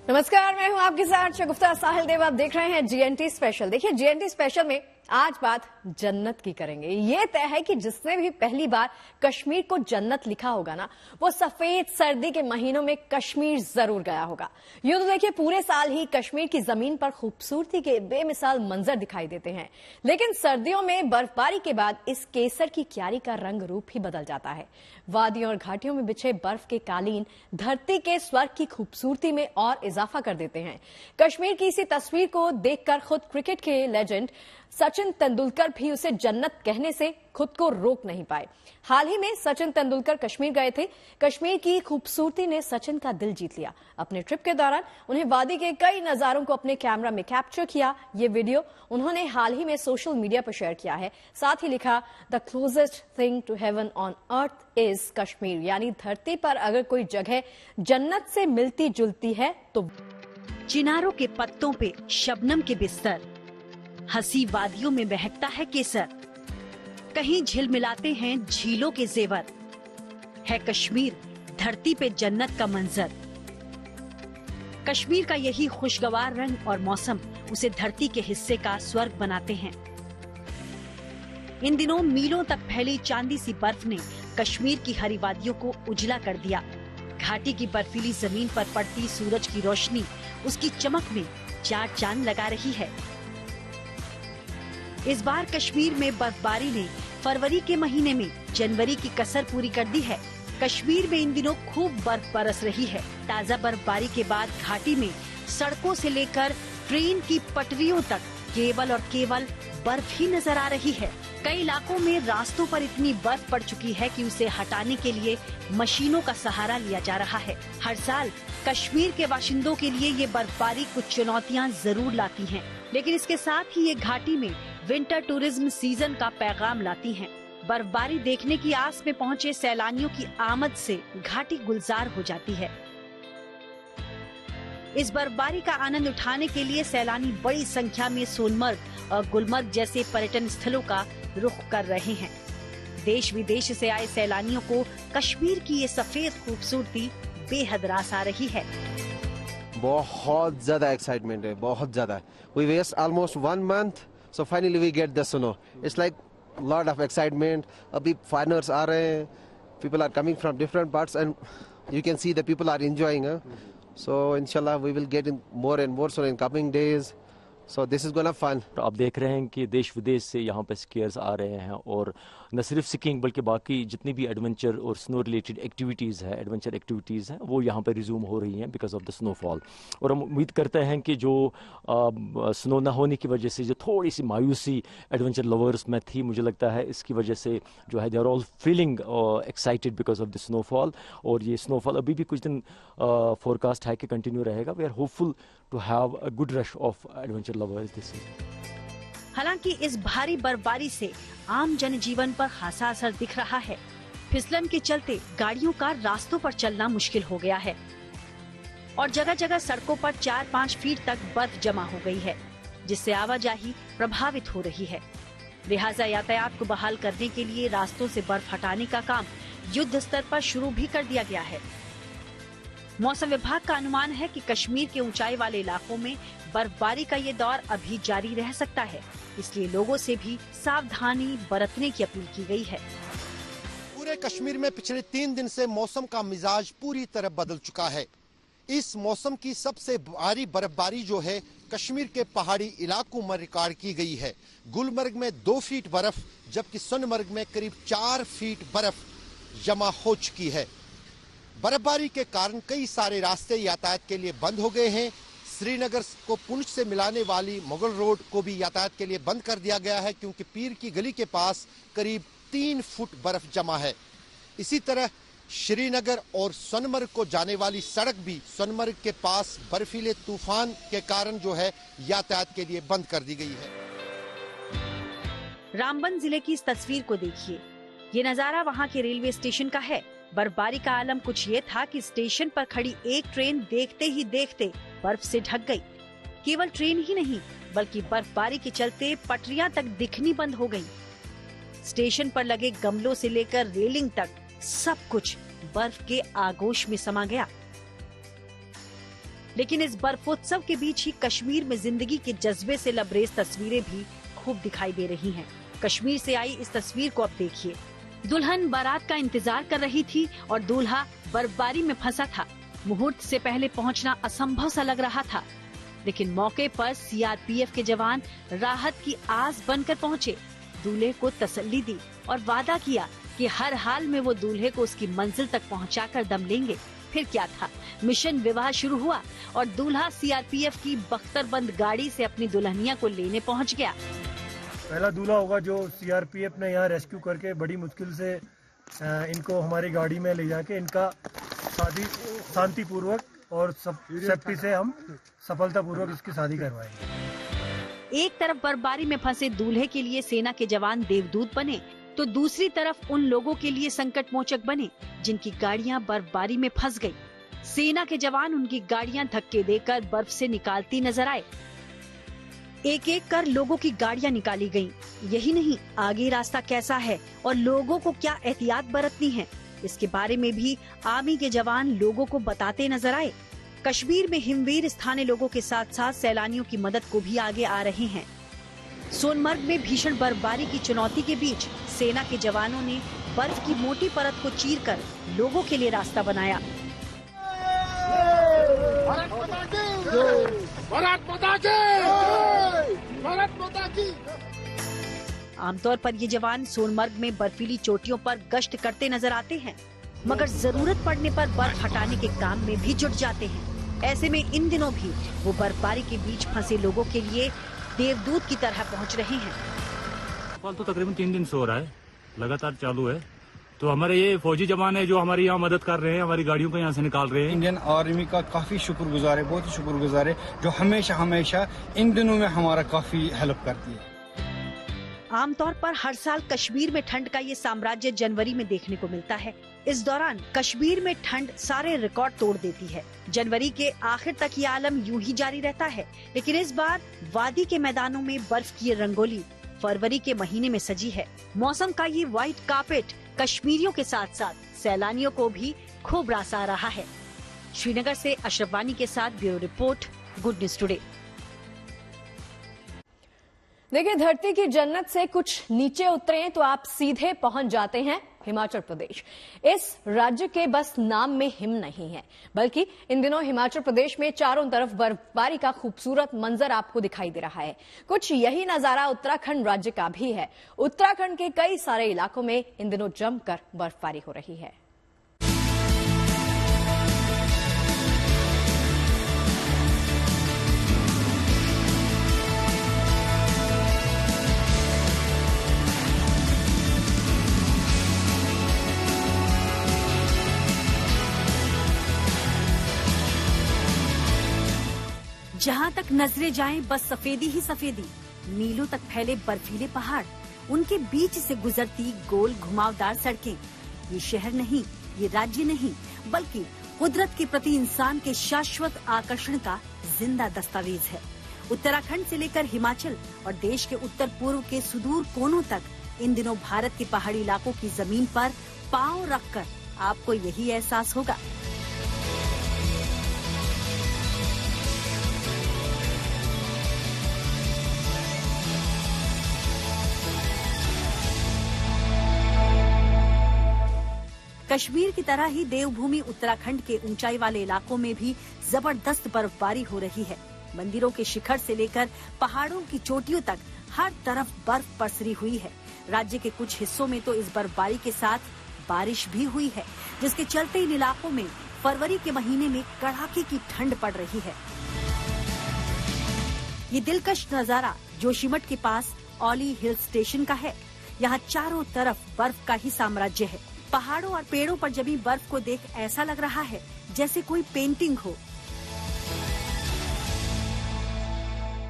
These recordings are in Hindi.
नमस्कार, मैं हूं आपके साथ शगुफ्ता साहिल देव। आप देख रहे हैं जीएनटी स्पेशल। देखिए, जीएनटी स्पेशल में आज बात जन्नत की करेंगे। ये तय है कि जिसने भी पहली बार कश्मीर को जन्नत लिखा होगा ना, वो सफेद सर्दी के महीनों में कश्मीर जरूर गया होगा। यूं तो देखिए, पूरे साल ही कश्मीर की जमीन पर खूबसूरती के बेमिसाल मंजर दिखाई देते हैं, लेकिन सर्दियों में बर्फबारी के बाद इस केसर की क्यारी का रंग रूप ही बदल जाता है। वादियों और घाटियों में बिछे बर्फ के कालीन धरती के स्वर्ग की खूबसूरती में और इजाफा कर देते हैं। कश्मीर की इसी तस्वीर को देखकर खुद क्रिकेट के लेजेंड सचिन तेंदुलकर भी उसे जन्नत कहने से खुद को रोक नहीं पाए। हाल ही में सचिन तेंदुलकर कश्मीर गए थे। कश्मीर की खूबसूरती ने सचिन का दिल जीत लिया। अपने ट्रिप के दौरान उन्हें वादी के कई नजारों को अपने कैमरा में कैप्चर किया। ये वीडियो उन्होंने हाल ही में सोशल मीडिया पर शेयर किया है। साथ ही लिखा, the closest thing to heaven on earth is Kashmir, यानी धरती पर अगर कोई जगह जन्नत से मिलती जुलती है तो चिनारों के पत्तों पे शबनम के बिस्तर, हंसी वादियों में महकता है केसर, कहीं झिलमिलाते हैं झीलों के जेवर, है कश्मीर धरती पे जन्नत का मंजर। कश्मीर का यही खुशगवार रंग और मौसम उसे धरती के हिस्से का स्वर्ग बनाते हैं। इन दिनों मीलों तक फैली चांदी सी बर्फ ने कश्मीर की हरी वादियों को उजला कर दिया। घाटी की बर्फीली जमीन पर पड़ती सूरज की रोशनी उसकी चमक में चार चांद लगा रही है। इस बार कश्मीर में बर्फबारी ने फरवरी के महीने में जनवरी की कसर पूरी कर दी है। कश्मीर में इन दिनों खूब बर्फ बरस रही है। ताजा बर्फबारी के बाद घाटी में सड़कों से लेकर ट्रेन की पटरियों तक केवल और केवल बर्फ ही नजर आ रही है। कई इलाकों में रास्तों पर इतनी बर्फ पड़ चुकी है कि उसे हटाने के लिए मशीनों का सहारा लिया जा रहा है। हर साल कश्मीर के बाशिंदों के लिए ये बर्फबारी कुछ चुनौतियां जरूर लाती हैं, लेकिन इसके साथ ही ये घाटी में विंटर टूरिज्म सीजन का पैगाम लाती हैं। बर्फबारी देखने की आस में पहुंचे सैलानियों की आमद से घाटी गुलजार हो जाती है। इस बर्फबारी का आनंद उठाने के लिए सैलानी बड़ी संख्या में सोनमर्ग और गुलमर्ग जैसे पर्यटन स्थलों का रुख कर रहे हैं। देश विदेश से आए सैलानियों को कश्मीर की ये सफेद खूबसूरती बेहद रास आ रही है। बहुत ज्यादा एक्साइटमेंट है, बहुत ज्यादा। We waste almost 1 month, so finally we get the snow. It's like lot of excitement. अभी foreigners आ रहे हैं, people are coming from different parts and you can see the people are enjoying. So inshallah we will get in more and more so in coming days. So this is gonna fun. आप देख रहे हैं कि देश विदेश से यहाँ पे स्कीयर्स आ रहे हैं और न सिर्फ स्कीइंग बल्कि बाकी जितनी भी एडवेंचर और स्नो रिलेटेड एक्टिविटीज़ है, एडवेंचर एक्टिविटीज़ हैं, वो यहाँ पे रिज्यूम हो रही हैं बिकॉज ऑफ द स्नोफॉल। और हम उम्मीद करते हैं कि जो स्नो ना होने की वजह से जो थोड़ी सी मायूसी एडवेंचर लवर्स में थी, मुझे लगता है इसकी वजह से जो है they are all feeling excited because of the snowfall. और ये स्नोफॉल अभी भी कुछ दिन फोरकास्ट है कि कंटिन्यू रहेगा। We are hopeful to have a good rush of adventure lovers this season. हालांकि इस भारी बर्फबारी से आम जनजीवन पर खासा असर दिख रहा है। फिसलन के चलते गाड़ियों का रास्तों पर चलना मुश्किल हो गया है और जगह जगह सड़कों पर 4-5 फीट तक बर्फ जमा हो गई है, जिससे आवाजाही प्रभावित हो रही है। लिहाजा यातायात को बहाल करने के लिए रास्तों से बर्फ हटाने का काम युद्ध स्तर पर शुरू भी कर दिया गया है। मौसम विभाग का अनुमान है कि कश्मीर के ऊंचाई वाले इलाकों में बर्फबारी का ये दौर अभी जारी रह सकता है, इसलिए लोगों से भी सावधानी बरतने की अपील की गई है। पूरे कश्मीर में पिछले 3 दिन से मौसम का मिजाज पूरी तरह बदल चुका है। इस मौसम की सबसे भारी बर्फबारी जो है कश्मीर के पहाड़ी इलाकों में रिकॉर्ड की गई है। गुलमर्ग में 2 फीट बर्फ, जबकि सोनमर्ग में करीब 4 फीट बर्फ जमा हो चुकी है। बर्फबारी के कारण कई सारे रास्ते यातायात के लिए बंद हो गए हैं। श्रीनगर को पुंछ से मिलाने वाली मुगल रोड को भी यातायात के लिए बंद कर दिया गया है, क्योंकि पीर की गली के पास करीब 3 फुट बर्फ जमा है। इसी तरह श्रीनगर और सोनमर्ग को जाने वाली सड़क भी सोनमर्ग के पास बर्फीले तूफान के कारण जो है यातायात के लिए बंद कर दी गई है। रामबन जिले की इस तस्वीर को देखिए। ये नजारा वहाँ के रेलवे स्टेशन का है। बर्फबारी का आलम कुछ ये था कि स्टेशन पर खड़ी एक ट्रेन देखते ही देखते बर्फ से ढक गई। केवल ट्रेन ही नहीं, बल्कि बर्फबारी के चलते पटरियां तक दिखनी बंद हो गई। स्टेशन पर लगे गमलों से लेकर रेलिंग तक सब कुछ बर्फ के आगोश में समा गया। लेकिन इस बर्फोत्सव के बीच ही कश्मीर में जिंदगी के जज्बे से लबरेज तस्वीरें भी खूब दिखाई दे रही हैं। कश्मीर से आई इस तस्वीर को अब देखिए। दुल्हन बारात का इंतजार कर रही थी और दूल्हा बर्फबारी में फंसा था। मुहूर्त से पहले पहुंचना असंभव सा लग रहा था, लेकिन मौके पर सीआरपीएफ के जवान राहत की आस बनकर पहुंचे, दूल्हे को तसल्ली दी और वादा किया कि हर हाल में वो दूल्हे को उसकी मंजिल तक पहुंचाकर दम लेंगे। फिर क्या था, मिशन विवाह शुरू हुआ और दूल्हा सीआरपीएफ की बख्तरबंद गाड़ी से अपनी दुल्हनिया को लेने पहुंच गया। पहला दूल्हा होगा जो सीआरपीएफ ने यहाँ रेस्क्यू करके बड़ी मुश्किल से इनको हमारी गाड़ी में ले जाके इनका शादी शांतिपूर्वक और सेफ्टी से हम सफलतापूर्वक इसकी शादी करवाएंगे। एक तरफ बर्फबारी में फंसे दूल्हे के लिए सेना के जवान देवदूत बने, तो दूसरी तरफ उन लोगों के लिए संकट मोचक बने जिनकी गाड़ियां बर्फबारी में फंस गई। सेना के जवान उनकी गाड़ियां धक्के देकर बर्फ से निकालती नजर आए। एक एक कर लोगों की गाड़ियां निकाली गईं। यही नहीं, आगे रास्ता कैसा है और लोगों को क्या एहतियात बरतनी है, इसके बारे में भी आर्मी के जवान लोगों को बताते नजर आए। कश्मीर में हिमवीर स्थानीय लोगों के साथ साथ सैलानियों की मदद को भी आगे आ रहे हैं। सोनमर्ग में भीषण बर्फबारी की चुनौती के बीच सेना के जवानों ने बर्फ की मोटी परत को चीरकर लोगों के लिए रास्ता बनाया। आमतौर पर ये जवान सोनमर्ग में बर्फीली चोटियों पर गश्त करते नजर आते हैं, मगर जरूरत पड़ने पर बर्फ हटाने के काम में भी जुट जाते हैं। ऐसे में इन दिनों भी वो बर्फबारी के बीच फंसे लोगों के लिए देवदूत की तरह पहुंच रहे हैं। तो तकरीबन 3 दिन से हो रहा है, लगातार चालू है। तो हमारे ये फौजी जवान है जो हमारी यहाँ मदद कर रहे हैं, हमारी गाड़ियों को यहाँ से निकाल रहे हैं। इंडियन आर्मी का काफी शुक्रगुजार है, बहुत ही शुक्रगुजार है, जो हमेशा इन दिनों में हमारा काफी हेल्प करती है। आमतौर पर हर साल कश्मीर में ठंड का ये साम्राज्य जनवरी में देखने को मिलता है। इस दौरान कश्मीर में ठंड सारे रिकॉर्ड तोड़ देती है। जनवरी के आखिर तक ये आलम यूं ही जारी रहता है, लेकिन इस बार वादी के मैदानों में बर्फ की रंगोली फरवरी के महीने में सजी है। मौसम का ये व्हाइट कार्पेट कश्मीरियों के साथ साथ सैलानियों को भी खूब रासा रहा है। श्रीनगर से अशरफ वानी के साथ bureau report, good news today. देखिए, धरती की जन्नत से कुछ नीचे उतरे तो आप सीधे पहुंच जाते हैं हिमाचल प्रदेश। इस राज्य के बस नाम में हिम नहीं है, बल्कि इन दिनों हिमाचल प्रदेश में चारों तरफ बर्फबारी का खूबसूरत मंजर आपको दिखाई दे रहा है। कुछ यही नजारा उत्तराखंड राज्य का भी है। उत्तराखंड के कई सारे इलाकों में इन दिनों जमकर बर्फबारी हो रही है। जहाँ तक नजरें जाएं बस सफेदी ही सफेदी, मीलों तक फैले बर्फीले पहाड़, उनके बीच से गुजरती गोल घुमावदार सड़कें। ये शहर नहीं, ये राज्य नहीं, बल्कि कुदरत के प्रति इंसान के शाश्वत आकर्षण का जिंदा दस्तावेज है। उत्तराखंड से लेकर हिमाचल और देश के उत्तर पूर्व के सुदूर कोनों तक इन दिनों भारत के पहाड़ी इलाकों की जमीन पर पांव रखकर आपको यही एहसास होगा। कश्मीर की तरह ही देवभूमि उत्तराखंड के ऊंचाई वाले इलाकों में भी जबरदस्त बर्फबारी हो रही है। मंदिरों के शिखर से लेकर पहाड़ों की चोटियों तक हर तरफ बर्फ पसरी हुई है। राज्य के कुछ हिस्सों में तो इस बर्फबारी के साथ बारिश भी हुई है, जिसके चलते इन इलाकों में फरवरी के महीने में कड़ाके की ठंड पड़ रही है। ये दिलकश नजारा जोशीमठ के पास औली हिल स्टेशन का है। यहाँ चारों तरफ बर्फ का ही साम्राज्य है। पहाड़ों और पेड़ों पर जमी बर्फ को देख ऐसा लग रहा है जैसे कोई पेंटिंग हो।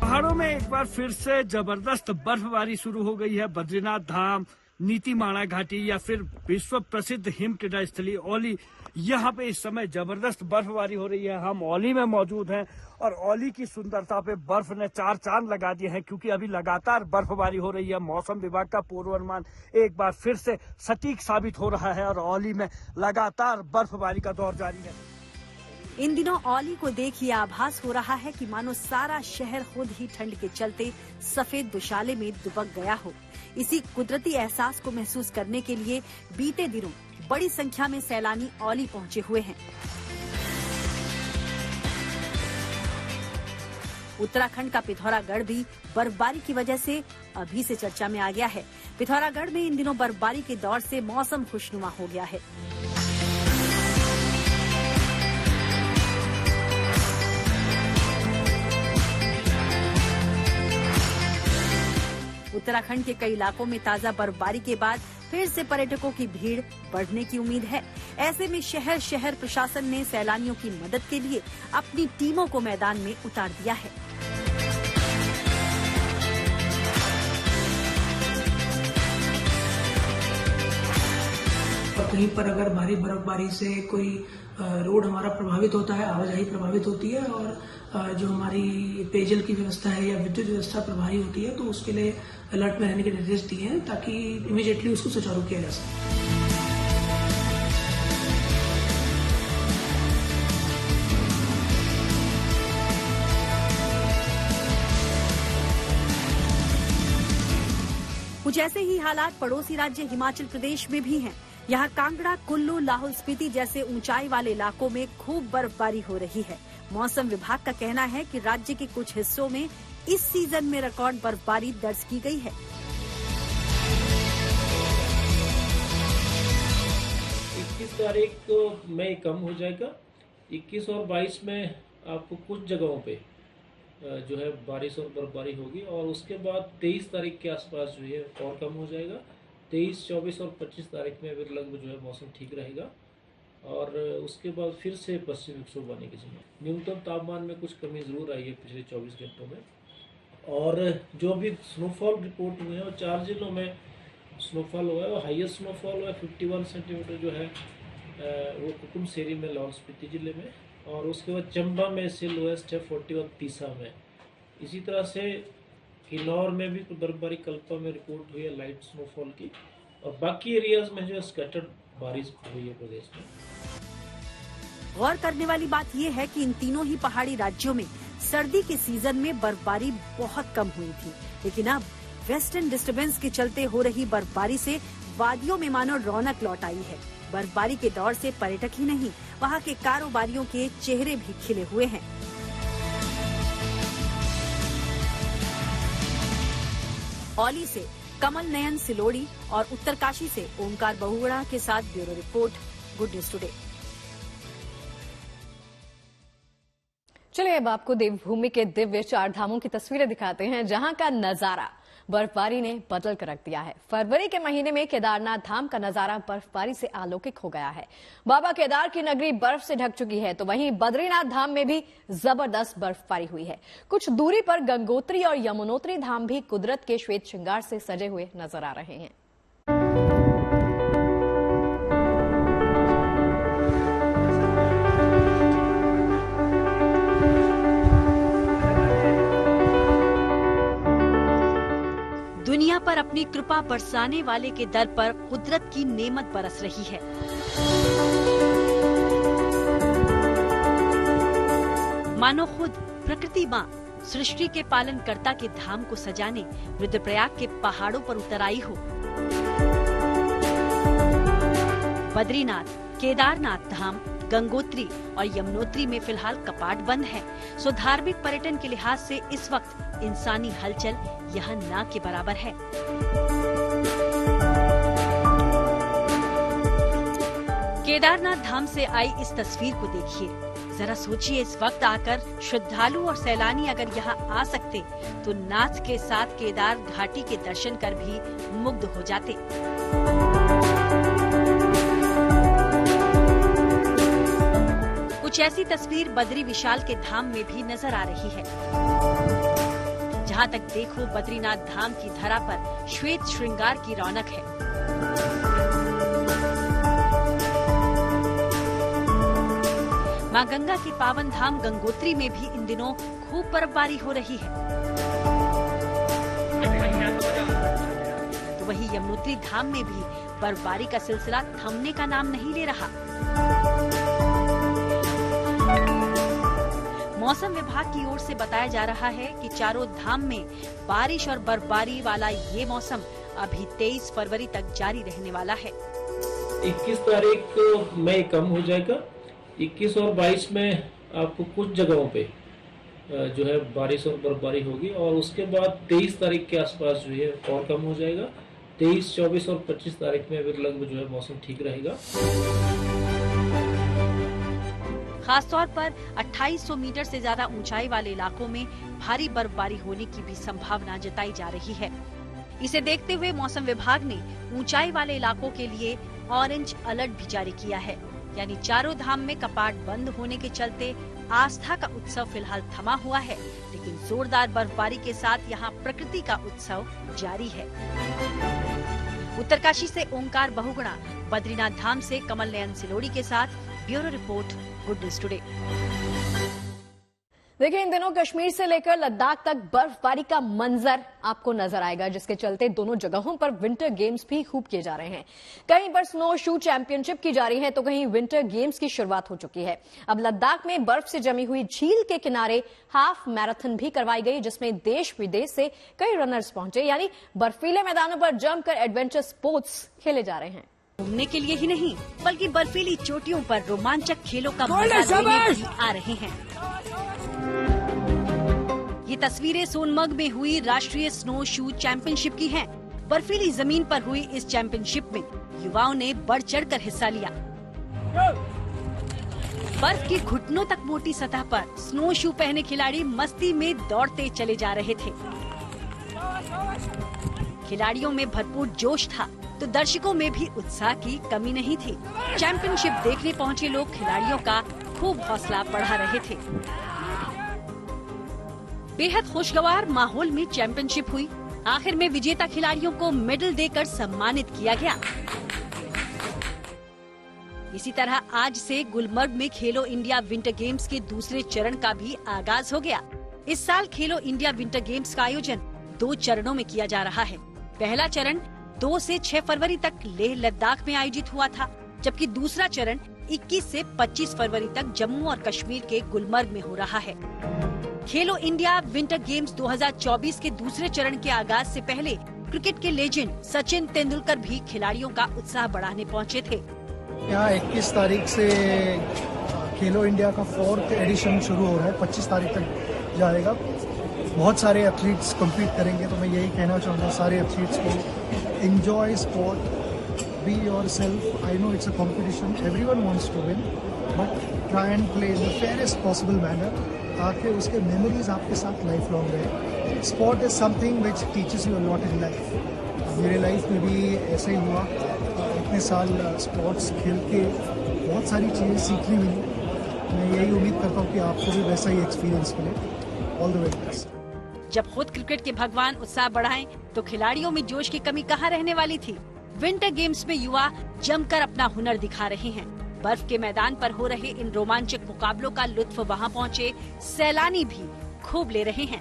पहाड़ों में एक बार फिर से जबरदस्त बर्फबारी शुरू हो गई है। बद्रीनाथ धाम, नीतीमाणा घाटी या फिर विश्व प्रसिद्ध हिम क्रीड़ा स्थली औली, यहाँ पे इस समय जबरदस्त बर्फबारी हो रही है। हम औली में मौजूद हैं और औली की सुंदरता पे बर्फ ने 4 चांद लगा दिए हैं, क्योंकि अभी लगातार बर्फबारी हो रही है। मौसम विभाग का पूर्वानुमान एक बार फिर से सटीक साबित हो रहा है और औली में लगातार बर्फबारी का दौर जारी है। इन दिनों औली को देख ये आभास हो रहा है कि मानो सारा शहर खुद ही ठंड के चलते सफेद दुशाले में दुबक गया हो। इसी कुदरती एहसास को महसूस करने के लिए बीते दिनों बड़ी संख्या में सैलानी औली पहुंचे हुए हैं। उत्तराखंड का पिथौरागढ़ भी बर्फबारी की वजह से अभी से चर्चा में आ गया है। पिथौरागढ़ में इन दिनों बर्फबारी के दौर से मौसम खुशनुमा हो गया है। उत्तराखंड के कई इलाकों में ताजा बर्फबारी के बाद फिर से पर्यटकों की भीड़ बढ़ने की उम्मीद है। ऐसे में शहर शहर प्रशासन ने सैलानियों की मदद के लिए अपनी टीमों को मैदान में उतार दिया है। कहीं पर अगर भारी बर्फबारी से कोई रोड हमारा प्रभावित होता है, आवाजाही प्रभावित होती है और जो हमारी पेयजल की व्यवस्था है या विद्युत व्यवस्था प्रभावित होती है, तो उसके लिए अलर्ट में रहने के निर्देश दिए हैं ताकि इमीडिएटली उसको सुचारू किया जा सके। कुछ ऐसे ही हालात पड़ोसी राज्य हिमाचल प्रदेश में भी हैं। यहाँ कांगड़ा, कुल्लू, लाहौल स्पीति जैसे ऊंचाई वाले इलाकों में खूब बर्फबारी हो रही है। मौसम विभाग का कहना है कि राज्य के कुछ हिस्सों में इस सीजन में रिकॉर्ड बर्फबारी दर्ज की गई है। 21 तारीख को मई कम हो जाएगा। 21 और 22 में आपको कुछ जगहों पे जो है बारिश और बर्फबारी होगी और उसके बाद 23 तारीख के आसपास जो है और कम हो जाएगा। 23, 24 और 25 तारीख में लगभग जो है मौसम ठीक रहेगा और उसके बाद फिर से पश्चिमी विक्षोभ आने की संभावना। न्यूनतम तापमान में कुछ कमी जरूर आई है पिछले 24 घंटों में और जो भी स्नोफॉल रिपोर्ट हुए हैं और 4 जिलों में स्नोफॉल हुआ है और हाईएस्ट स्नोफॉल हुआ है 51 सेंटीमीटर जो है वो कुकुम सेरी में, लाहौल स्पीति जिले में, और उसके बाद चंबा में इससे लोएस्ट है 41 तीसा में। इसी तरह से किन्नौर में भी बर्फबारी कल्पा में रिपोर्ट हुई है लाइट स्नोफॉल की और बाकी एरियाज में जो स्कैटर्ड बारिश हुई है प्रदेश में। गौर करने वाली बात यह है कि इन तीनों ही पहाड़ी राज्यों में सर्दी के सीजन में बर्फबारी बहुत कम हुई थी, लेकिन अब वेस्टर्न डिस्टर्बेंस के चलते हो रही बर्फबारी से वादियों में मानो रौनक लौट आई है। बर्फबारी के दौर से पर्यटक ही नहीं, वहाँ के कारोबारियों के चेहरे भी खिले हुए हैं। औली से कमल नयन सिलोड़ी और उत्तरकाशी से ओमकार बहुगुणा के साथ bureau report, good news today. चलिए अब आपको देवभूमि के दिव्य 4 धामों की तस्वीरें दिखाते हैं, जहां का नजारा बर्फबारी ने बदल कर रख दिया है। फरवरी के महीने में केदारनाथ धाम का नजारा बर्फबारी से अलौकिक हो गया है। बाबा केदार की नगरी बर्फ से ढक चुकी है, तो वहीं बद्रीनाथ धाम में भी जबरदस्त बर्फबारी हुई है। कुछ दूरी पर गंगोत्री और यमुनोत्री धाम भी कुदरत के श्वेत श्रृंगार से सजे हुए नजर आ रहे हैं। दुनिया पर अपनी कृपा बरसाने वाले के दर पर कुदरत की नेमत बरस रही है। मानो खुद प्रकृति माँ सृष्टि के पालनकर्ता के धाम को सजाने रुद्रप्रयाग के पहाड़ों पर उतर आई हो। बद्रीनाथ, केदारनाथ धाम, गंगोत्री और यमुनोत्री में फिलहाल कपाट बंद है, सो धार्मिक पर्यटन के लिहाज से इस वक्त इंसानी हलचल यहाँ ना के बराबर है। केदारनाथ धाम से आई इस तस्वीर को देखिए। जरा सोचिए, इस वक्त आकर श्रद्धालु और सैलानी अगर यहाँ आ सकते तो नाथ के साथ केदार घाटी के दर्शन कर भी मुग्ध हो जाते। कुछ ऐसी तस्वीर बद्री विशाल के धाम में भी नजर आ रही है। जहाँ तक देखो बद्रीनाथ धाम की धरा पर श्वेत श्रृंगार की रौनक है। मां गंगा की पावन धाम गंगोत्री में भी इन दिनों खूब बर्फबारी हो रही है। तो वहीं यमुनोत्री धाम में भी बर्फबारी का सिलसिला थमने का नाम नहीं ले रहा। मौसम विभाग की ओर से बताया जा रहा है कि चारों धाम में बारिश और बर्फबारी वाला ये मौसम अभी 23 फरवरी तक जारी रहने वाला है। 21 तारीख में कम हो जाएगा। 21 और 22 में आपको कुछ जगहों पे जो है बारिश और बर्फबारी होगी और उसके बाद 23 तारीख के आसपास जो है और कम हो जाएगा। 23, 24 और 25 तारीख में अभी लगभग जो है मौसम ठीक रहेगा। खासतौर पर 2800 मीटर से ज्यादा ऊंचाई वाले इलाकों में भारी बर्फबारी होने की भी संभावना जताई जा रही है। इसे देखते हुए मौसम विभाग ने ऊंचाई वाले इलाकों के लिए ऑरेंज अलर्ट भी जारी किया है। यानी चारों धाम में कपाट बंद होने के चलते आस्था का उत्सव फिलहाल थमा हुआ है, लेकिन जोरदार बर्फबारी के साथ यहाँ प्रकृति का उत्सव जारी है। उत्तरकाशी से ओंकार बहुगुणा, बद्रीनाथ धाम से कमल नयन सिलोड़ी के साथ bureau report, good news today. देखिए, इन दिनों कश्मीर से लेकर लद्दाख तक बर्फबारी का मंजर आपको नजर आएगा, जिसके चलते दोनों जगहों पर विंटर गेम्स भी खूब किए जा रहे हैं। कहीं पर स्नो शू चैंपियनशिप की जा रही है तो कहीं विंटर गेम्स की शुरुआत हो चुकी है। अब लद्दाख में बर्फ से जमी हुई झील के किनारे हाफ मैराथन भी करवाई गई, जिसमें देश विदेश से कई रनर्स पहुंचे। यानी बर्फीले मैदानों पर जमकर एडवेंचर स्पोर्ट्स खेले जा रहे हैं। घूमने के लिए ही नहीं बल्कि बर्फीली चोटियों पर रोमांचक खेलों का मजा लेने भी आ रहे हैं। ये तस्वीरें सोनमर्ग में हुई राष्ट्रीय स्नो शू चैंपियनशिप की हैं। बर्फीली जमीन पर हुई इस चैंपियनशिप में युवाओं ने बढ़ चढ़कर हिस्सा लिया। बर्फ की घुटनों तक मोटी सतह पर स्नो शू पहने खिलाड़ी मस्ती में दौड़ते चले जा रहे थे। खिलाड़ियों में भरपूर जोश था तो दर्शकों में भी उत्साह की कमी नहीं थी। चैंपियनशिप देखने पहुंचे लोग खिलाड़ियों का खूब हौसला बढ़ा रहे थे। बेहद खुशगवार माहौल में चैंपियनशिप हुई। आखिर में विजेता खिलाड़ियों को मेडल देकर सम्मानित किया गया। इसी तरह आज से गुलमर्ग में खेलो इंडिया विंटर गेम्स के दूसरे चरण का भी आगाज हो गया। इस साल खेलो इंडिया विंटर गेम्स का आयोजन 2 चरणों में किया जा रहा है। पहला चरण 2 से 6 फरवरी तक लेह लद्दाख में आयोजित हुआ था, जबकि दूसरा चरण 21 से 25 फरवरी तक जम्मू और कश्मीर के गुलमर्ग में हो रहा है। खेलो इंडिया विंटर गेम्स 2024 के दूसरे चरण के आगाज से पहले क्रिकेट के लेजेंड सचिन तेंदुलकर भी खिलाड़ियों का उत्साह बढ़ाने पहुंचे थे। यहाँ 21 तारीख से खेलो इंडिया का 4th एडिशन शुरू हो रहा है, 25 तारीख तक जाएगा। बहुत सारे एथलीट्स कम्पीट करेंगे, तो मैं यही कहना चाहूँगा सारे एथलीट्स को, enjoy sport, be yourself. I know it's a competition, everyone wants to win, but try and play in the fairest possible manner, ताकि उसके मेमोरीज आपके साथ लाइफ लॉन्ग रहे। Sport is something which teaches you a lot in life. मेरे लाइफ में भी ऐसा ही हुआ। इतने साल स्पोर्ट्स खेल के बहुत सारी चीज़ें सीखनी मिली। मैं यही उम्मीद करता हूँ कि आपको भी वैसा ही एक्सपीरियंस मिले। All the very best. जब खुद क्रिकेट के भगवान उत्साह बढ़ाएं, तो खिलाड़ियों में जोश की कमी कहाँ रहने वाली थी। विंटर गेम्स में युवा जमकर अपना हुनर दिखा रहे हैं। बर्फ के मैदान पर हो रहे इन रोमांचक मुकाबलों का लुत्फ वहाँ पहुँचे सैलानी भी खूब ले रहे हैं।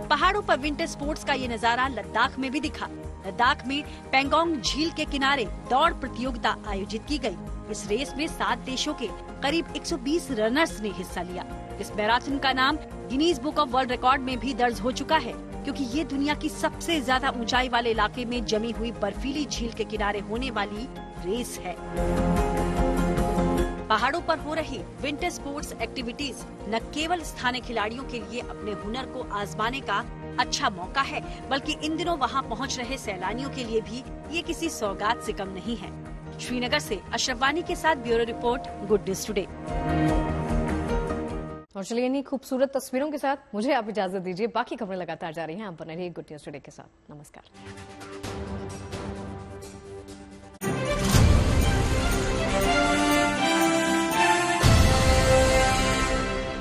पहाड़ों पर विंटर स्पोर्ट्स का ये नजारा लद्दाख में भी दिखा। लद्दाख में पेंगोंग झील के किनारे दौड़ प्रतियोगिता आयोजित की गई। इस रेस में 7 देशों के करीब 120 रनर्स ने हिस्सा लिया। इस मैराथन का नाम Guinness book of world record में भी दर्ज हो चुका है, क्योंकि ये दुनिया की सबसे ज्यादा ऊंचाई वाले इलाके में जमी हुई बर्फीली झील के किनारे होने वाली रेस है। पहाड़ों पर हो रही विंटर स्पोर्ट्स एक्टिविटीज न केवल स्थानीय खिलाड़ियों के लिए अपने हुनर को आजमाने का अच्छा मौका है, बल्कि इन दिनों वहां पहुंच रहे सैलानियों के लिए भी ये किसी सौगात से कम नहीं है। श्रीनगर से अशरफ वानी के साथ bureau report, good news today. और चलिए इन्हीं खूबसूरत तस्वीरों के साथ मुझे आप इजाजत दीजिए। बाकी खबरें लगातार जारी हैं। आप बने रहिए गुड न्यूज टुडे के साथ। नमस्कार।